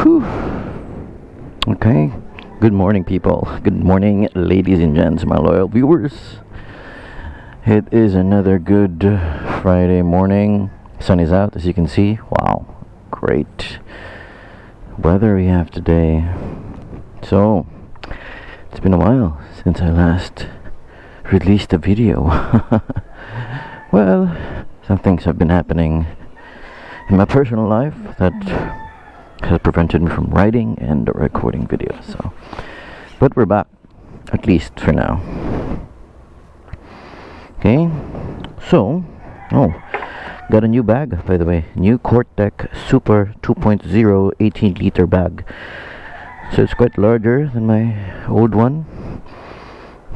Whew. Okay. Good morning, people. Good morning, ladies and gents, my loyal viewers. It is another good Friday morning. Sun is out, as you can see. Wow, great weather we have today. So, it's been a while since I last released a video. Well, some things have been happening in my personal life that has prevented me from writing and recording videos. So, but we're back, at least for now. Okay, so got a new bag, by the way, new Cortec Super 2.0 18-liter bag. So it's quite larger than my old one.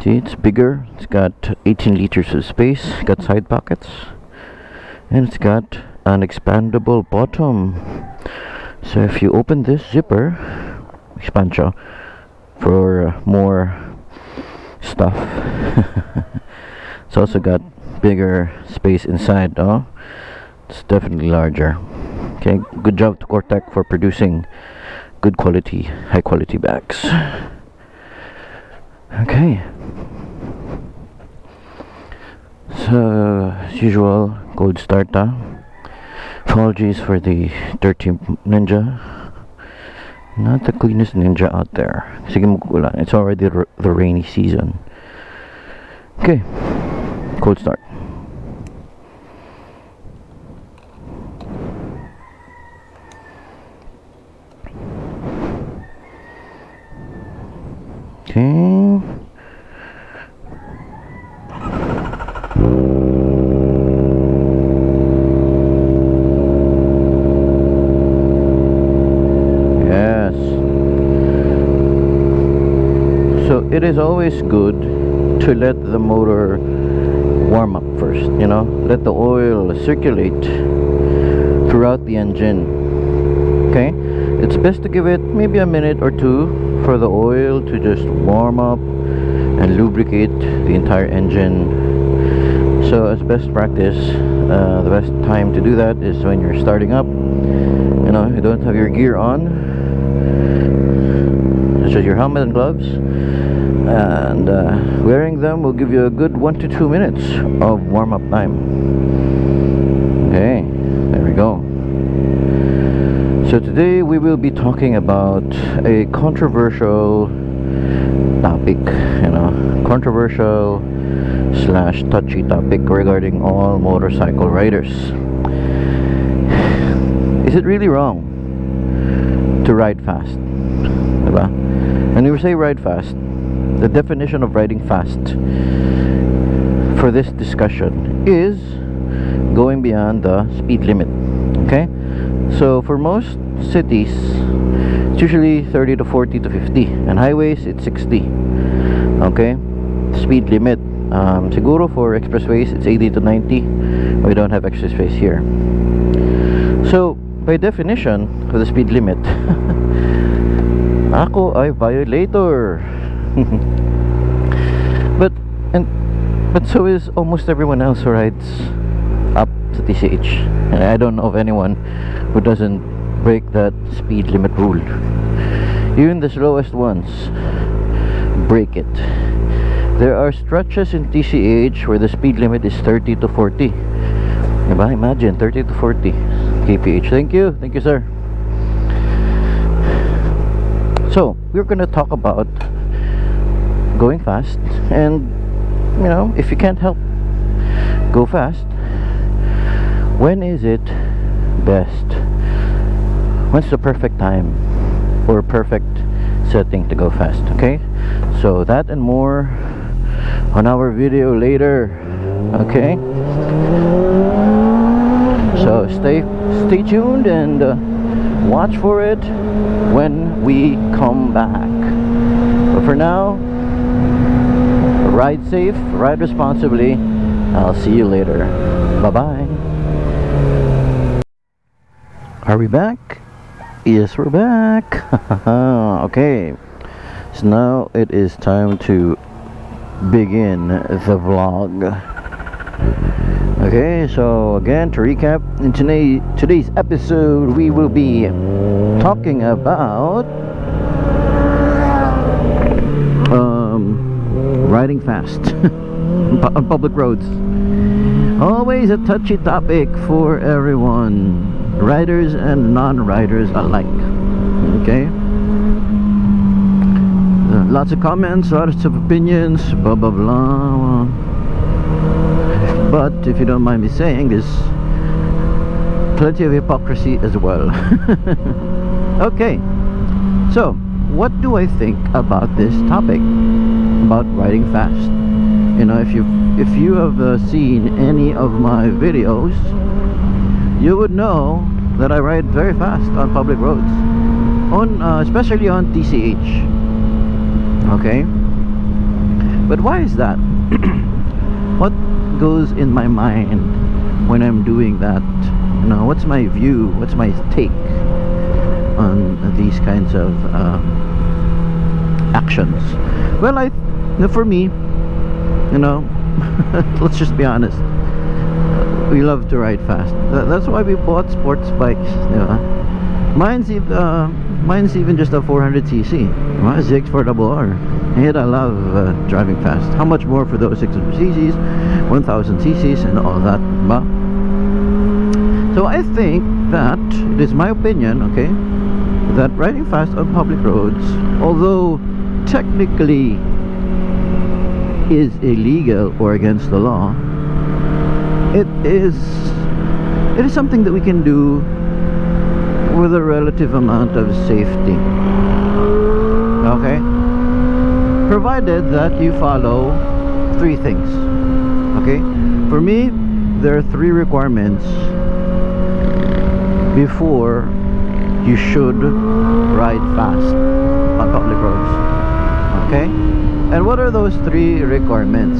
See, it's bigger. It's got 18 liters of space, got side pockets, and it's got an expandable bottom. So if you open this zipper, expansion, for more stuff. It's also got bigger space inside, though. It's definitely larger. Okay, good job to Cortec for producing good quality, high quality bags. Okay. So, as usual, cold start. Apologies for the dirty ninja. Not the cleanest ninja out there. Sige, mag-ulan. It's already the rainy season. Okay, cold start. Okay. Yes. So it is always good to let the motor warm up first, you know, let the oil circulate throughout the engine. Okay, it's best to give it maybe a minute or two for the oil to just warm up and lubricate the entire engine. So as best practice, the best time to do that is when you're starting up. You know, you don't have your gear on, such as your helmet and gloves, and wearing them will give you a good 1 to 2 minutes of warm-up time. Okay, there we go. So today we will be talking about a controversial topic, you know, controversial / touchy topic regarding all motorcycle riders. Is it really wrong to ride fast? Diba? When we say ride fast, the definition of riding fast for this discussion is going beyond the speed limit. Okay? So for most cities, it's usually 30 to 40 to 50, and highways it's 60. Okay? Speed limit. Siguro for expressways it's 80 to 90. We don't have extra space here. So by definition of the speed limit, ako ay violator. But so is almost everyone else who rides up to TCH. And I don't know of anyone who doesn't break that speed limit rule. Even the slowest ones break it. There are stretches in TCH where the speed limit is 30 to 40. Diba? Imagine 30 to 40 kph. Thank you, sir. So we're gonna talk about going fast, and you know, if you can't help go fast, when is it best? When's the perfect time or perfect setting to go fast? Okay, so that and more on our video later. Okay, so stay tuned and watch for it when we come back. But for now, ride safe, ride responsibly. I'll see you later. Bye-bye. Are we back? Yes, we're back. Okay, so now it is time to begin the vlog. Okay, so again, to recap, in today's episode we will be talking about riding fast on public roads. Always a touchy topic for everyone, riders and non-riders alike. Okay, lots of comments, lots of opinions, blah blah blah. But if you don't mind me saying, there's plenty of hypocrisy as well. Okay, so what do I think about this topic about riding fast? You know, if you have seen any of my videos, you would know that I ride very fast on public roads, especially on TCH. Okay, but why is that? What goes in my mind when I'm doing that? You know, what's my view, what's my take on these kinds of actions? Well, for me, you know, let's just be honest, we love to ride fast. That's why we bought sports bikes, you know? Mine's even just a 400cc, ZX-4RR. And I love driving fast. How much more for those 600cc's, 1000cc's, and all that. So I think that it is my opinion, okay, that riding fast on public roads, although technically is illegal or against the law, it is something that we can do with a relative amount of safety. Okay, provided that you follow three things. Okay, for me there are three requirements before you should ride fast on public roads. Okay, and what are those three requirements?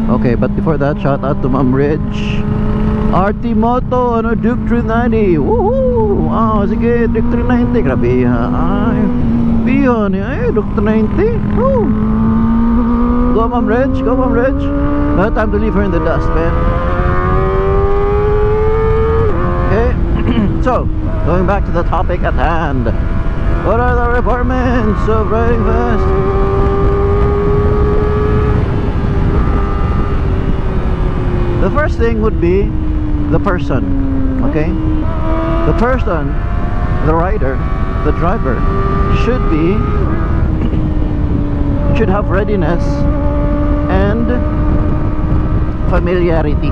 Okay, but before that, shout out to Ma'am Ridge. RT Moto, ano, Duke 390. Woohoo! Wow, sige, Duke 390. Grabe, ay, yun, ay, Duke 390. Woo! Go, Ma'am Ridge, go, Ma'am Ridge. No time to leave her in the dust, man. Okay, so, going back to the topic at hand. What are the requirements of riding fast? The first thing would be the person. Okay, the person, the rider, the driver should have readiness and familiarity.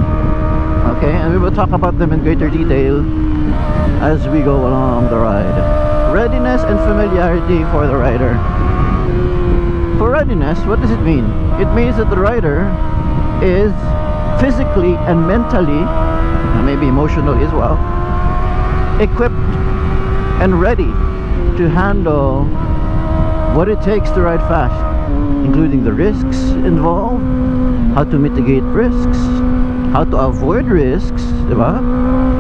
Okay, and we will talk about them in greater detail as we go along the ride. Readiness and familiarity for the rider. For readiness, what does it mean? It means that the rider is physically and mentally, maybe emotionally as well, equipped and ready to handle what it takes to ride fast, including the risks involved, how to mitigate risks, how to avoid risks, diba?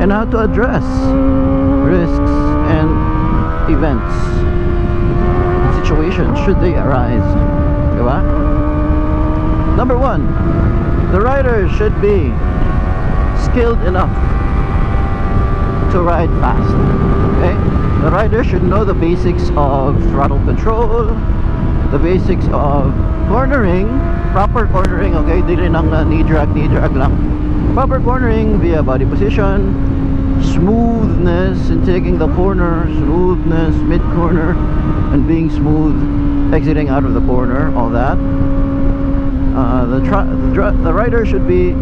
And how to address risks and events, situations should they arise, diba? Number one, the rider should be skilled enough to ride fast. Okay, the rider should know the basics of throttle control, the basics of cornering, proper cornering. Okay, dili nang knee drag lang. Proper cornering via body position, smoothness in taking the corner, smoothness mid corner, and being smooth exiting out of the corner. All that. The rider should be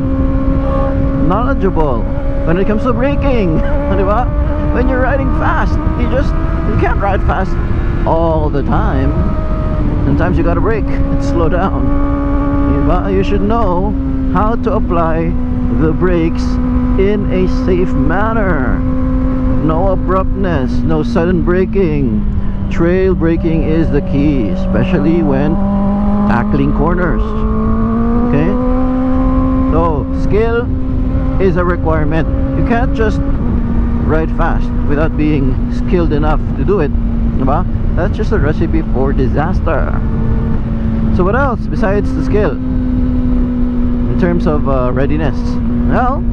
knowledgeable when it comes to braking. Diba? When you're riding fast, you can't ride fast all the time. Sometimes you gotta brake and slow down. Diba? You should know how to apply the brakes in a safe manner. No abruptness, no sudden braking. Trail braking is the key, especially when tackling corners. Okay, so skill is a requirement. You can't just ride fast without being skilled enough to do it, diba? That's just a recipe for disaster. So what else besides the skill in terms of readiness? Well,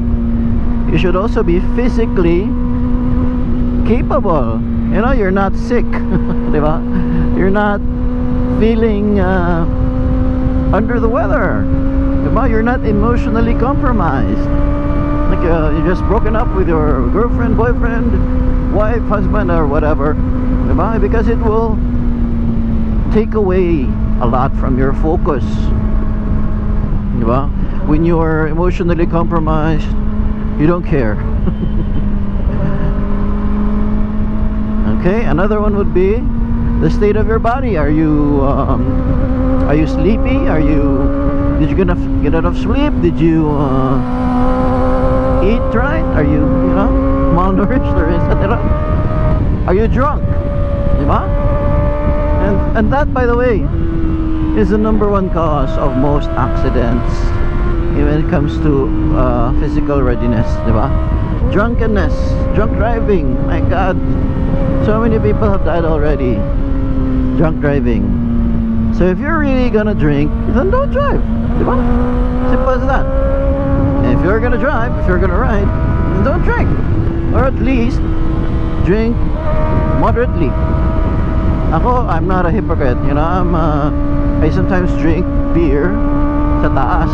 you should also be physically capable. You know, you're not sick. Diba? You're not feeling under the weather. Diba? You're not emotionally compromised. Like you're just broken up with your girlfriend, boyfriend, wife, husband, or whatever. Diba? Because it will take away a lot from your focus. Diba? When you are emotionally compromised, you don't care. Okay, another one would be the state of your body. Are you sleepy? Did you get enough sleep? Did you eat right? Are you malnourished or etc.? Are you drunk? Diba? And that, by the way, is the #1 cause of most accidents when it comes to physical readiness. Diba? Drunkenness, drunk driving. My God, so many people have died already drunk driving. So if you're really gonna drink, then don't drive. Diba? Simple as that. And if you're gonna drive, if you're gonna ride, then don't drink, or at least drink moderately. I'm not a hypocrite. I sometimes drink beer sa taas.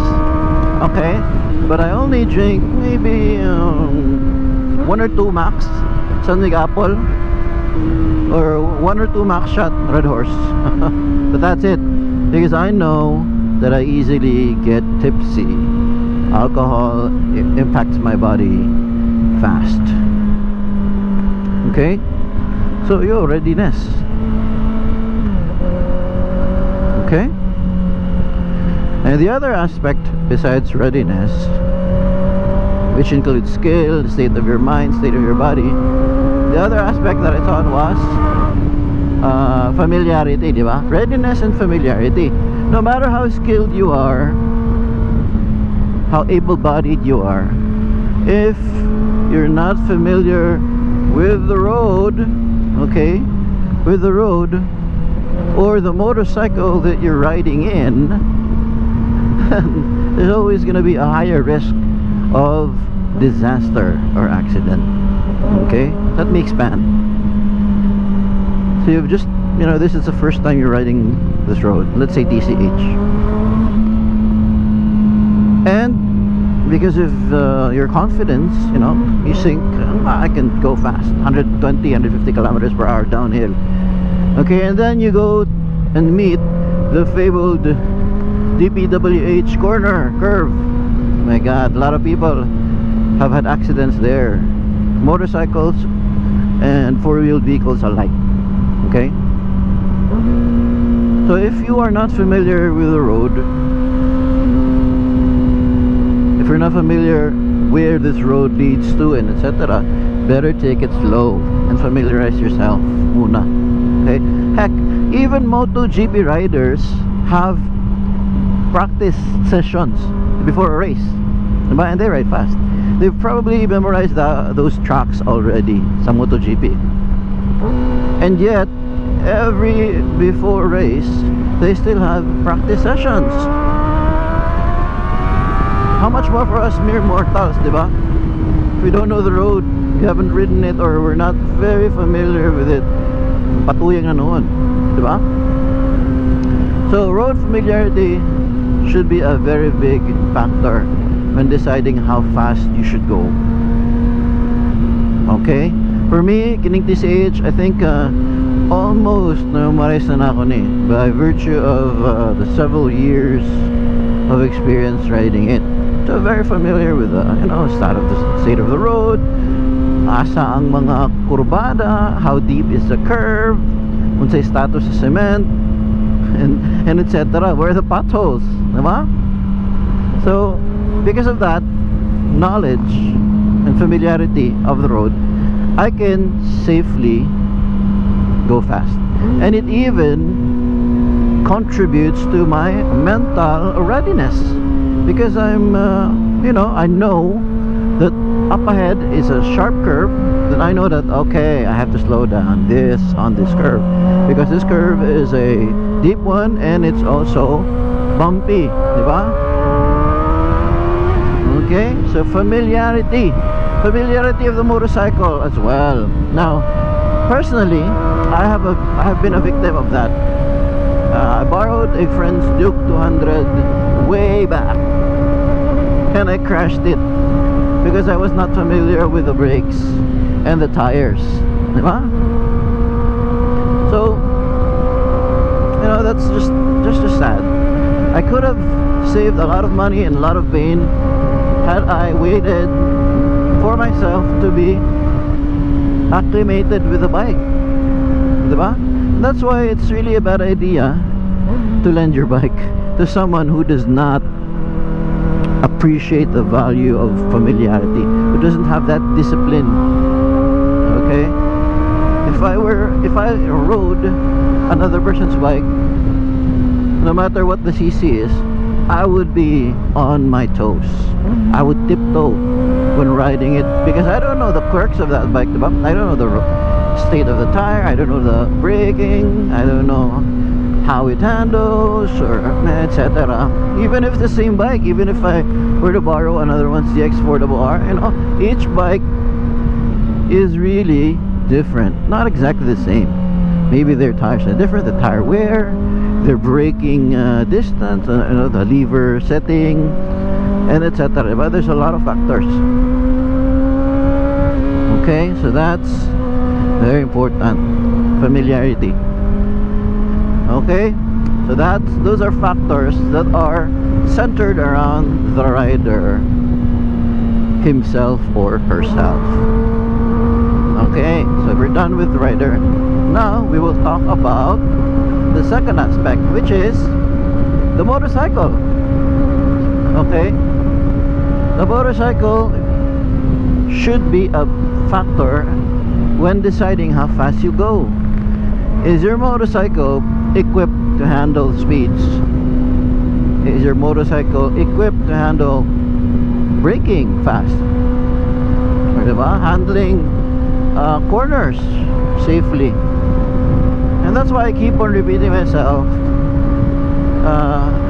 Okay, but I only drink maybe 1 or 2 max Sunwig Apple, or 1 or 2 max shot Red Horse. But that's it, because I know that I easily get tipsy. Alcohol impacts my body fast. Okay, so readiness. Okay, and the other aspect besides readiness, which includes skill, the state of your mind, state of your body, the other aspect that I thought was familiarity. Diba? Readiness and familiarity. No matter how skilled you are, how able-bodied you are, if you're not familiar with the road, okay, with the road or the motorcycle that you're riding in, there's always going to be a higher risk of disaster or accident. Okay, let me expand. So you've just, this is the first time you're riding this road, let's say TCH, and because of your confidence, you think, I can go fast, 120, 150 kilometers per hour downhill. Okay, and then you go and meet the fabled DPWH corner curve. My God, a lot of people have had accidents there, motorcycles and four-wheeled vehicles alike. Okay, so if you are not familiar with the road, if you're not familiar where this road leads to and etc., better take it slow and familiarize yourself muna. Okay, heck, even MotoGP riders have practice sessions before a race, and they ride fast. They've probably memorized those tracks already, sa MotoGP, and yet every before race they still have practice sessions. How much more for us mere mortals, diba? If we don't know the road, we haven't ridden it, or we're not very familiar with it, patuyang na noon, diba? So road familiarity should be a very big factor when deciding how fast you should go. Okay, for me, kining TCH, I think almost na-memorize na ako ni, by virtue of the several years of experience riding it. So very familiar with the state of the road, asa ang mga kurbada, how deep is the curve, unsay status sa cement, and etc. Where are the potholes, diba? So because of that knowledge and familiarity of the road, I can safely go fast, and it even contributes to my mental readiness, because I'm I know that up ahead is a sharp curve, then I know that, okay, I have to slow down on this curve, because this curve is a deep one and it's also bumpy, diba? Okay, so familiarity familiarity of the motorcycle as well. Now, personally, I have been a victim of that. I borrowed a friend's Duke 200 way back, and I crashed it because I was not familiar with the brakes and the tires. Diba? So, you know, that's just sad. I could have saved a lot of money and a lot of pain had I waited for myself to be acclimated with the bike. Diba? That's why it's really a bad idea to lend your bike to someone who does not appreciate the value of familiarity, who doesn't have that discipline. Okay? If I rode another person's bike, no matter what the CC is, I would be on my toes. I would tiptoe when riding it because I don't know the quirks of that bike. I don't know the state of the tire, I don't know the braking, I don't know how it handles, or etc. Even if the same bike, even if I were to borrow another one's ZX-4RR, you know, each bike is really different, not exactly the same. Maybe their tires are different, the tire wear, their braking distance, you know, the lever setting, and etc. But there's a lot of factors. Okay, so that's very important. Familiarity. Okay, so those are factors that are centered around the rider himself or herself. Okay, so we're done with the rider. Now we will talk about the second aspect, which is the motorcycle. Okay, the motorcycle should be a factor when deciding how fast you go. Is your motorcycle equipped to handle speeds? Is your motorcycle equipped to handle braking fast? Or diba? Handling corners safely? And that's why I keep on repeating myself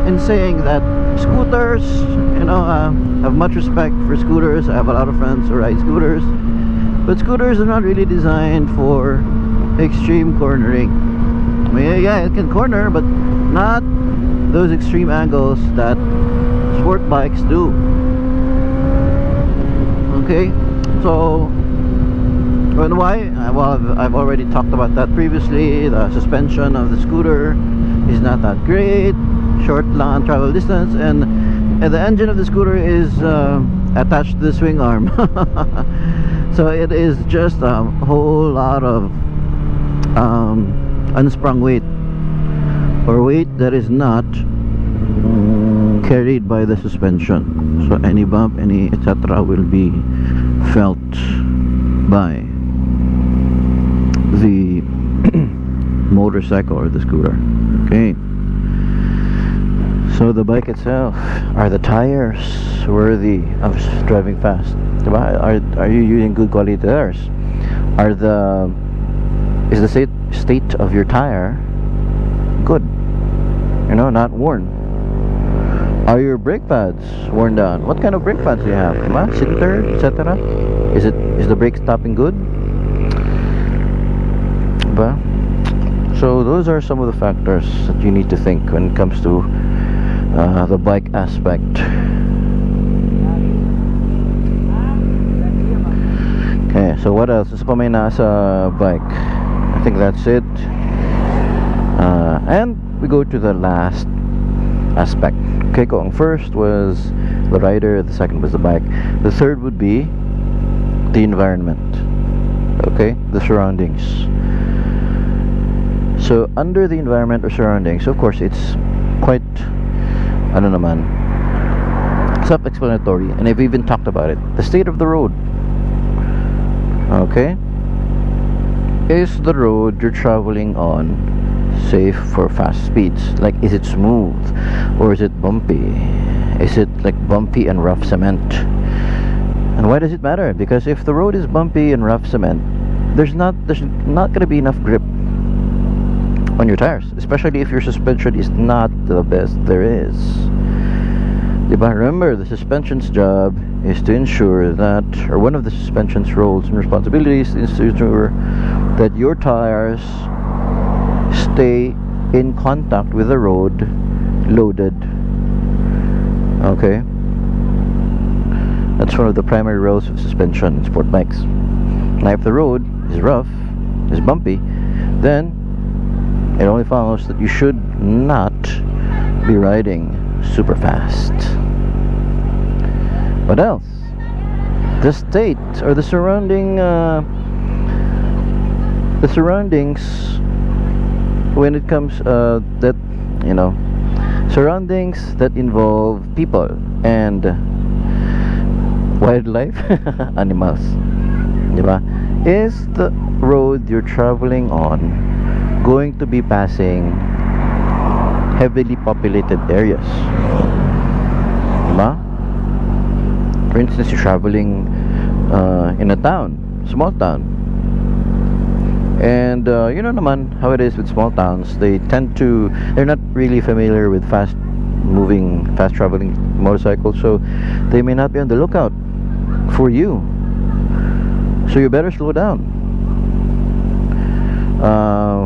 in saying that scooters, you know, I have much respect for scooters. I have a lot of friends who ride scooters, but scooters are not really designed for extreme cornering. I mean, yeah, it can corner, but not those extreme angles that sport bikes do. Okay, so and why? Well, I've already talked about that previously. The suspension of the scooter is not that great, short, long travel distance, and the engine of the scooter is attached to the swing arm. So it is just a whole lot of unsprung weight, or weight that is not carried by the suspension. So any bump, any etc. will be felt by the motorcycle or the scooter. Okay, so the bike itself, are the tires worthy of driving fast? Are you using good quality tires? Is the state of your tire good? You know, not worn? Are your brake pads worn down? What kind of brake pads do you have? Sinter, etc. Is the brake stopping good? But so those are some of the factors that you need to think when it comes to the bike aspect. Okay, so what else? Isa pa may nasa bike. I think that's it. And we go to the last aspect. Okay, going first was the rider, the second was the bike, the third would be the environment. Okay, the surroundings. So under the environment or surroundings, of course, it's quite self-explanatory, and I've even talked about it. The state of the road. Okay, is the road you're traveling on safe for fast speeds? Like, is it smooth or is it bumpy? Is it like bumpy and rough cement? And why does it matter? Because if the road is bumpy and rough cement, there's not going to be enough grip on your tires, especially if your suspension is not the best there is. Diba? Remember, the suspension's job is to ensure that, or one of the suspension's roles and responsibilities is to ensure that your tires stay in contact with the road loaded. Okay, that's one of the primary roles of suspension in sport bikes. Now if the road is rough, is bumpy, then it only follows that you should not be riding super fast. What else? The state or the surroundings when it comes that, you know, surroundings that involve people and wildlife, animals, diba? Is the road you're traveling on going to be passing heavily populated areas? Diba? For instance, you're traveling in a town, small town, and you know naman how it is with small towns. They're not really familiar with fast traveling motorcycles, so they may not be on the lookout for you, so you better slow down.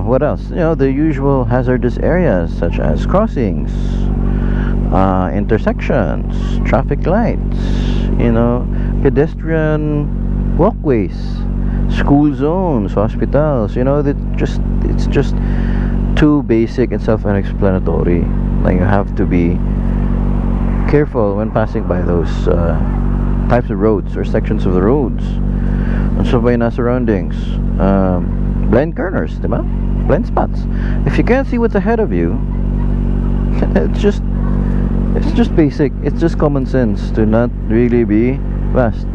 What else? You know, the usual hazardous areas such as crossings, intersections, traffic lights, you know, pedestrian walkways, school zones, hospitals. You know, it's just too basic and self-explanatory. Like, you have to be careful when passing by those types of roads or sections of the roads. And so by na surroundings, blind corners, diba? Blind spots. If you can't see what's ahead of you, it's just basic. It's just common sense to not really be fast.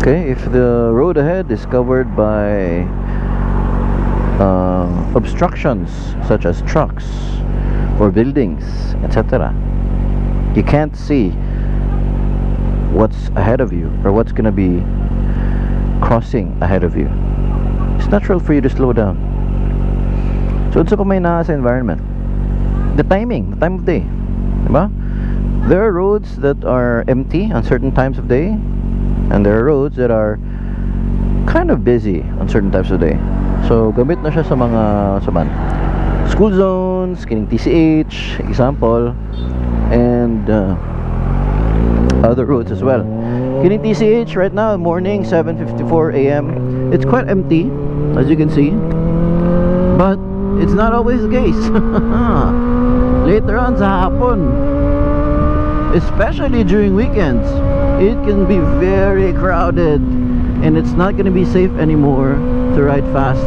Okay, if the road ahead is covered by obstructions such as trucks or buildings, etc., you can't see what's ahead of you or what's gonna be crossing ahead of you. It's natural for you to slow down. So it's may na sa environment. The time of day, diba? There are roads that are empty on certain times of day, and there are roads that are kind of busy on certain times of day. So gamit na siya sa mga school zones, kining TCH example, and other roads as well. Kining TCH right now, morning 7:54 a.m. It's quite empty, as you can see, but it's not always the case. Later on sa hapon, especially during weekends, it can be very crowded, and it's not going to be safe anymore to ride fast.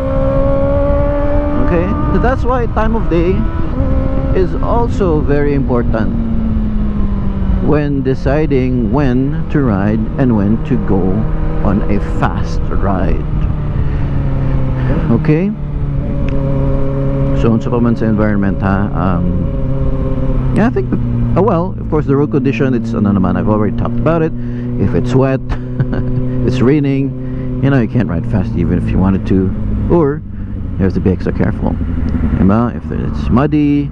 Okay, so that's why time of day is also very important when deciding when to ride and when to go on a fast ride. Okay, so unsa pa man sa environment, yeah, I think, well, of course, the road condition, it's ano naman, I've already talked about it. If it's wet, it's raining, you know, you can't ride fast even if you wanted to, or you have to be extra careful. If it's muddy,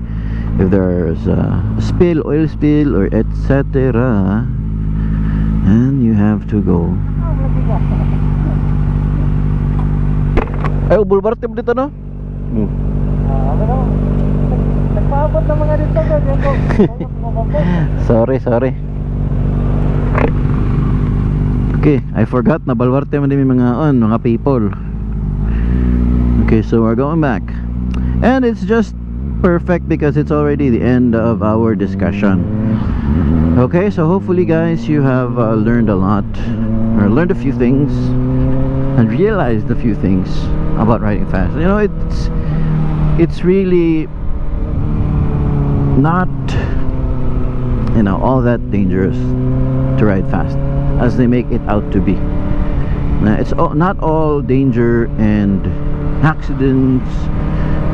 if there's a spill, oil spill, or etc., and you have to go. Ay, bulbarte mo dito, no? Nagpaabot na mga dito. Sorry. Okay, I forgot na balwarte man din mga people. Okay, so we're going back, and it's just perfect because it's already the end of our discussion. Okay, so hopefully guys, you have learned a lot, or learned a few things, and realized a few things about riding fast. You know, it's really not, you know, all that dangerous to ride fast as they make it out to be. It's not all danger and accidents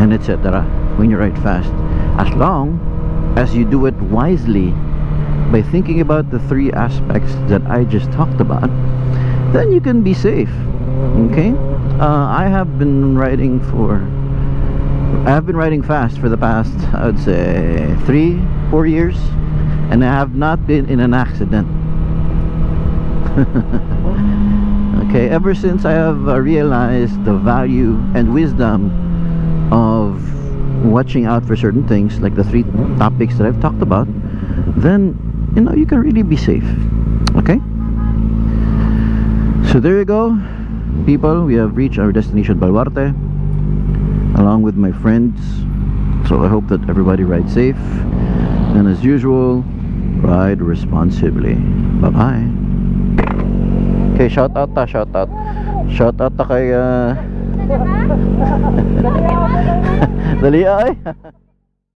and etc. when you ride fast, as long as you do it wisely by thinking about the three aspects that I just talked about. Then you can be safe. Okay, I have been riding fast for the past, I would say, 3-4 4 years, and I have not been in an accident. Okay, ever since I have realized the value and wisdom of watching out for certain things, like the 3 topics that I've talked about, then you know you can really be safe. Okay, so there you go, people. We have reached our destination, Baluarte, along with my friends. So I hope that everybody rides safe, and as usual, ride responsibly. Bye bye. Okay, shout out kay Dali ay